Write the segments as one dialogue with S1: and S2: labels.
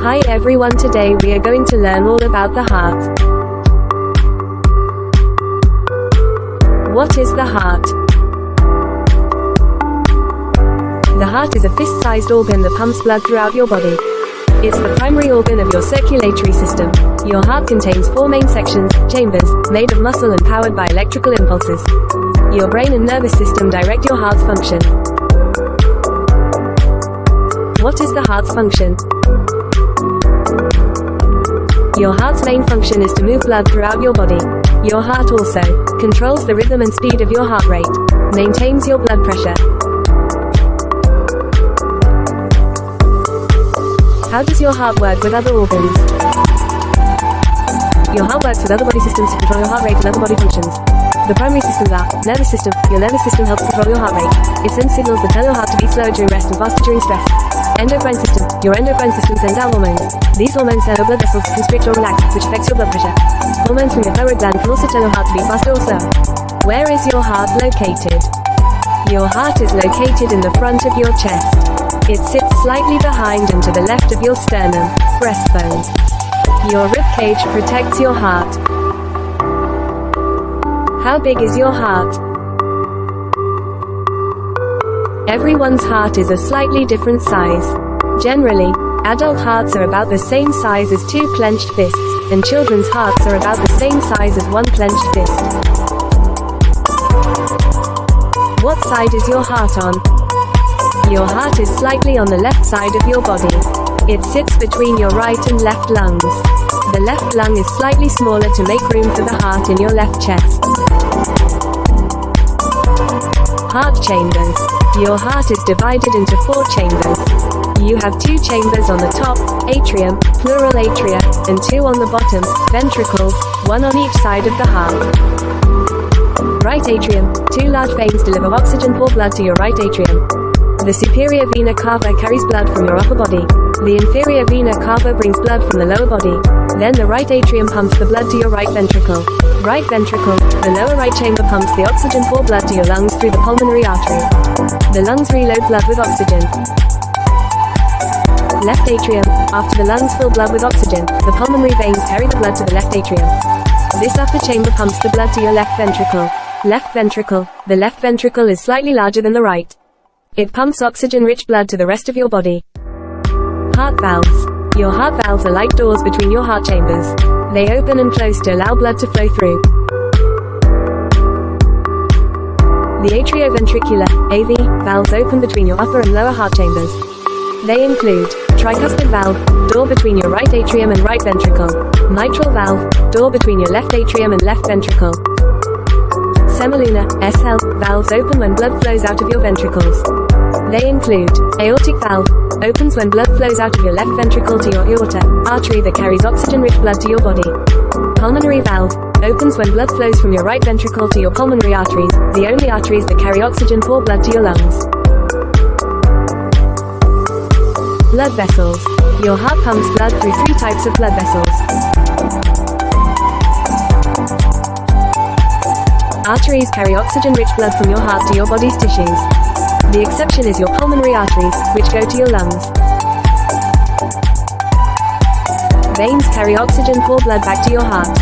S1: Hi everyone, today we are going to learn all about the heart. What is the heart? The heart is a fist-sized organ that pumps blood throughout your body. It's the primary organ of your circulatory system. Your heart contains 4 main sections, chambers, made of muscle and powered by electrical impulses. Your brain and nervous system direct your heart's function. What is the heart's function? Your heart's main function is to move blood throughout your body. Your heart also controls the rhythm and speed of your heart rate, maintains your blood pressure. How does your heart work with other organs? Your heart works with other body systems to control your heart rate and other body functions. The primary systems are nervous system. Your nervous system helps control your heart rate. It sends signals that tell your heart to beat slower during rest and faster during stress. Endocrine system. Your endocrine system sends out hormones. These hormones tell your blood vessels to constrict or relax, which affects your blood pressure. Hormones from your thyroid gland can also tell your heart to beat faster or slower. Where is your heart located? Your heart is located in the front of your chest. It sits slightly behind and to the left of your sternum, breastbone. Your rib cage protects your heart. How big is your heart? Everyone's heart is a slightly different size. Generally, adult hearts are about the same size as 2 clenched fists, and children's hearts are about the same size as 1 clenched fist. What side is your heart on? Your heart is slightly on the left side of your body. It sits between your right and left lungs. The left lung is slightly smaller to make room for the heart in your left chest. Heart chambers. Your heart is divided into 4 chambers. You have 2 chambers on the top, atrium, pleural atria, and 2 on the bottom, ventricles, 1 on each side of the heart. Right atrium. 2 large veins deliver oxygen-poor blood to your right atrium. The superior vena cava carries blood from your upper body. The inferior vena cava brings blood from the lower body. Then the right atrium pumps the blood to your right ventricle. Right ventricle, the lower right chamber pumps the oxygen-poor blood to your lungs through the pulmonary artery. The lungs reload blood with oxygen. Left atrium, after the lungs fill blood with oxygen, the pulmonary veins carry the blood to the left atrium. This upper chamber pumps the blood to your left ventricle. Left ventricle, the left ventricle is slightly larger than the right. It pumps oxygen-rich blood to the rest of your body. Heart valves. Your heart valves are like doors between your heart chambers. They open and close to allow blood to flow through. The atrioventricular, AV, valves open between your upper and lower heart chambers. They include tricuspid valve, door between your right atrium and right ventricle. Mitral valve, door between your left atrium and left ventricle. Semilunar, SL, valves open when blood flows out of your ventricles. They include aortic valve, opens when blood flows out of your left ventricle to your aorta, artery that carries oxygen-rich blood to your body. Pulmonary valve, opens when blood flows from your right ventricle to your pulmonary arteries, the only arteries that carry oxygen-poor blood to your lungs. Blood vessels. Your heart pumps blood through 3 types of blood vessels. Arteries carry oxygen-rich blood from your heart to your body's tissues. The exception is your pulmonary arteries, which go to your lungs. Veins carry oxygen-poor blood back to your heart.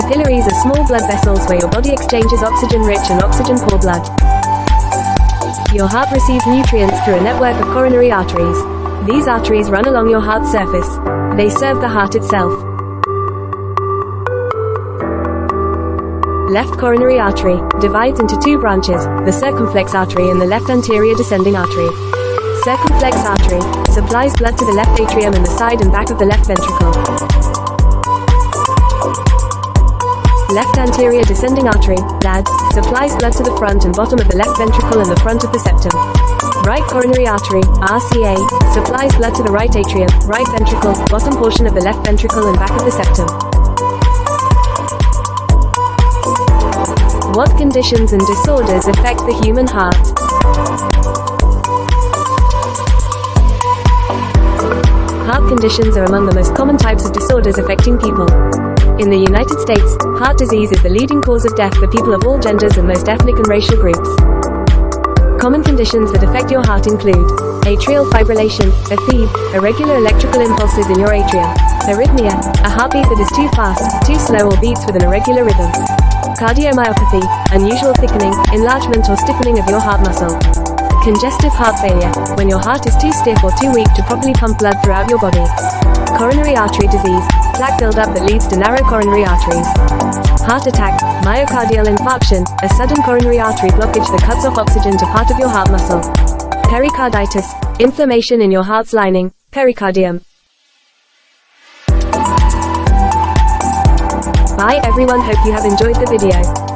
S1: Capillaries are small blood vessels where your body exchanges oxygen-rich and oxygen-poor blood. Your heart receives nutrients through a network of coronary arteries. These arteries run along your heart's surface. They serve the heart itself. Left coronary artery divides into 2 branches, the circumflex artery and the left anterior descending artery. Circumflex artery supplies blood to the left atrium and the side and back of the left ventricle. Left anterior descending artery, LAD, supplies blood to the front and bottom of the left ventricle and the front of the septum. Right coronary artery, RCA, supplies blood to the right atrium, right ventricle, bottom portion of the left ventricle and back of the septum. What conditions and disorders affect the human heart? Heart conditions are among the most common types of disorders affecting people. In the United States, heart disease is the leading cause of death for people of all genders and most ethnic and racial groups. Common conditions that affect your heart include atrial fibrillation, AFib, irregular electrical impulses in your atrium, arrhythmia, a heartbeat that is too fast, too slow or beats with an irregular rhythm, cardiomyopathy, unusual thickening, enlargement or stiffening of your heart muscle, congestive heart failure, when your heart is too stiff or too weak to properly pump blood throughout your body, coronary artery disease, plaque buildup that leads to narrow coronary arteries, heart attack, myocardial infarction, a sudden coronary artery blockage that cuts off oxygen to part of your heart muscle, pericarditis, inflammation in your heart's lining, pericardium. Bye everyone, hope you have enjoyed the video.